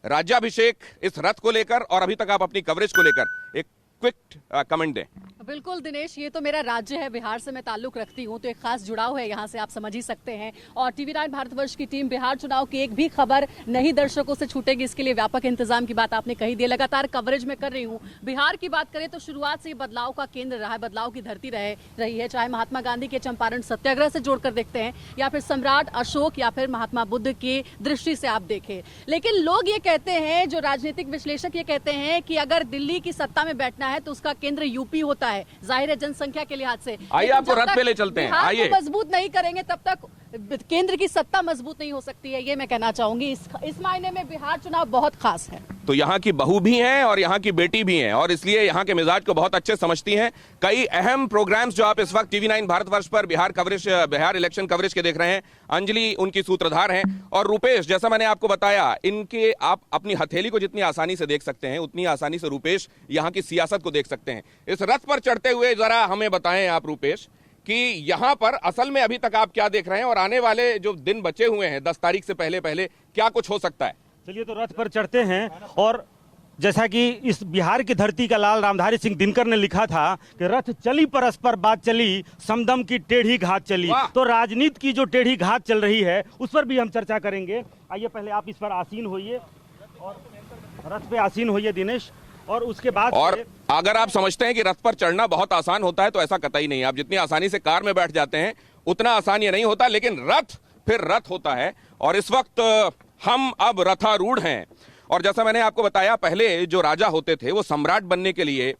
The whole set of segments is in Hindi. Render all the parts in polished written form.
राज्याभिषेक, इस रथ को लेकर और अभी तक आप अपनी कवरेज को लेकर एक क्विक कमेंट दें। बिल्कुल दिनेश, ये तो मेरा राज्य है, बिहार से मैं ताल्लुक रखती हूँ, तो एक खास जुड़ाव है यहाँ से, आप समझ ही सकते हैं। और टीवी9 भारतवर्ष की टीम बिहार चुनाव की एक भी खबर नहीं दर्शकों से छूटेगी, इसके लिए व्यापक इंतजाम की बात आपने कही दी। लगातार कवरेज में कर रही हूँ। बिहार की बात करें तो शुरुआत से ये बदलाव का केंद्र रहा है, बदलाव की धरती रही है, चाहे महात्मा गांधी के चंपारण सत्याग्रह से जोड़कर देखते हैं या फिर सम्राट अशोक या फिर महात्मा बुद्ध की दृष्टि से आप देखें। लेकिन लोग ये कहते हैं, जो राजनीतिक विश्लेषक ये कहते हैं कि अगर दिल्ली की सत्ता में बैठना है तो उसका केंद्र यूपी होता है, जाहिर है जनसंख्या के लिहाज से। आइए आपको रथ पे ले चलते हैं। आइए, मजबूत नहीं करेंगे तब तक केंद्र की सत्ता मजबूत नहीं हो सकती है, ये मैं कहना चाहूंगी। इस मायने में बिहार चुनाव बहुत खास है। तो यहाँ की बहू भी हैं और यहाँ की बेटी भी हैं और इसलिए यहाँ के मिजाज को बहुत अच्छे समझती हैं। कई अहम प्रोग्राम्स जो आप इस वक्त टीवी9 भारतवर्ष पर बिहार इलेक्शन कवरेज के देख रहे हैं, अंजलि उनकी सूत्रधार हैं और रुपेश, जैसा मैंने आपको बताया, इनके आप अपनी हथेली को जितनी आसानी से देख सकते हैं उतनी आसानी से रुपेश यहाँ की सियासत को देख सकते हैं। इस रथ पर चढ़ते हुए जरा हमें बताएं आप रुपेश कि यहाँ पर असल में अभी तक आप क्या देख रहे हैं और आने वाले जो दिन बचे हुए हैं 10 तारीख से पहले क्या कुछ हो सकता है। चलिए तो रथ पर चढ़ते हैं। और जैसा कि इस बिहार की धरती का लाल रामधारी सिंह दिनकर ने लिखा था कि रथ चली परस्पर बात चली, समदम की टेढ़ी घात चली। तो राजनीति की जो टेढ़ी घात चल रही है उस पर भी हम चर्चा करेंगे। आइए पहले आप इस पर आसीन होइए और रथ पे आसीन होइए दिनेश, और उसके बाद और अगर आप समझते हैं कि रथ पर चढ़ना बहुत आसान होता है तो ऐसा कतई नहीं। आप जितनी आसानी से कार में बैठ जाते हैं उतना आसान ये नहीं होता, लेकिन रथ फिर रथ होता है। और इस वक्त हम अब रथारूढ़ हैं और जैसा मैंने आपको बताया, पहले जो राजा होते थे वो सम्राट बनने के लिए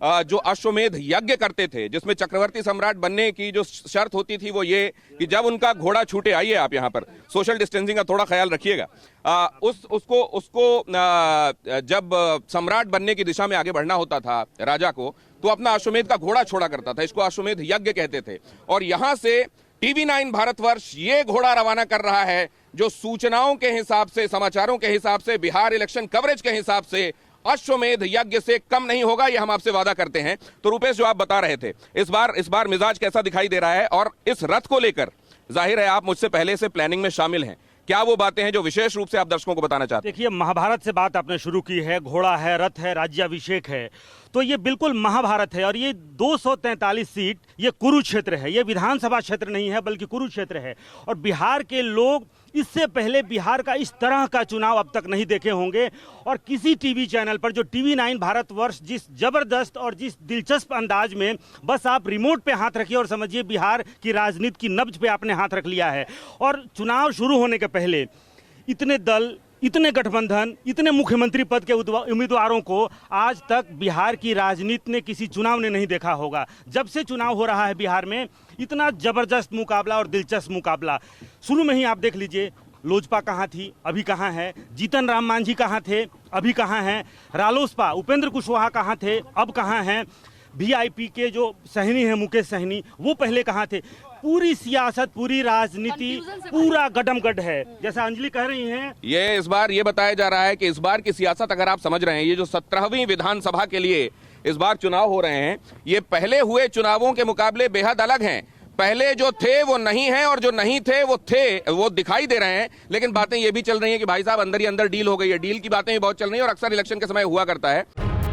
जो अश्वमेध यज्ञ करते थे, जिसमें चक्रवर्ती सम्राट बनने की जो शर्त होती थी वो ये कि जब उनका घोड़ा छूटे, आइए आप यहाँ पर सोशल डिस्टेंसिंग का थोड़ा ख्याल रखिएगा, उसको जब सम्राट बनने की दिशा में आगे बढ़ना होता था राजा को, तो अपना अश्वमेध का घोड़ा छोड़ा करता था। इसको अश्वमेध यज्ञ कहते थे। और यहां से टीवी9 भारतवर्ष ये घोड़ा रवाना कर रहा है जो सूचनाओं के हिसाब से, समाचारों के हिसाब से, बिहार इलेक्शन कवरेज के हिसाब से अश्वमेध यज्ञ से कम नहीं होगा, ये हम आपसे वादा करते हैं। तो रुपेश, जो आप बता रहे थे, इस बार मिजाज कैसा दिखाई दे रहा है? और इस रथ को लेकर जाहिर है आप मुझसे पहले से प्लानिंग में शामिल हैं, क्या वो बातें हैं जो विशेष रूप से आप दर्शकों को बताना चाहते हैं? देखिए, महाभारत से बात आपने शुरू की है, घोड़ा है, रथ है, राज्याभिषेक है, तो ये बिल्कुल महाभारत है। और ये 243 सीट, ये कुरुक्षेत्र है, ये विधानसभा क्षेत्र नहीं है बल्कि कुरुक्षेत्र है। और बिहार के लोग इससे पहले बिहार का इस तरह का चुनाव अब तक नहीं देखे होंगे। और किसी टीवी चैनल पर, जो टीवी9 भारतवर्ष जिस जबरदस्त और जिस दिलचस्प अंदाज में, बस आप रिमोट पे हाथ रखिए और समझिए बिहार की राजनीति की नब्ज पे आपने हाथ रख लिया है। और चुनाव शुरू होने के पहले इतने दल, इतने गठबंधन, इतने मुख्यमंत्री पद के उम्मीदवारों को आज तक बिहार की राजनीति ने, किसी चुनाव ने नहीं देखा होगा। जब से चुनाव हो रहा है बिहार में, इतना जबरदस्त मुकाबला और दिलचस्प मुकाबला। शुरू में ही आप देख लीजिए, लोजपा कहाँ थी, अभी कहाँ है? जीतन राम मांझी कहाँ थे, अभी कहाँ हैं? रालोसपा उपेंद्र कुशवाहा कहाँ थे, अब कहाँ हैं? वीआईपी के जो सहनी है मुकेश सहनी, वो पहले कहाँ थे? पूरी सियासत, पूरी राजनीति, पूरा गडमगड है। जैसा अंजलि कह रही हैं, ये इस बार ये बताया जा रहा है कि इस बार की सियासत, अगर आप समझ रहे हैं, ये जो 17वीं विधानसभा के लिए इस बार चुनाव हो रहे हैं, ये पहले हुए चुनावों के मुकाबले बेहद अलग हैं। पहले जो थे वो नहीं है और जो नहीं थे वो दिखाई दे रहे हैं। लेकिन बातें ये भी चल रही हैं कि भाई साहब अंदर ही अंदर डील हो गई है। डील की बातें भी बहुत चल रही है और अक्सर इलेक्शन के समय हुआ करता है।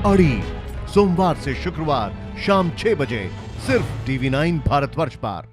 अड़ी सोमवार से शुक्रवार शाम 6 बजे सिर्फ टीवी9 भारतवर्ष पर।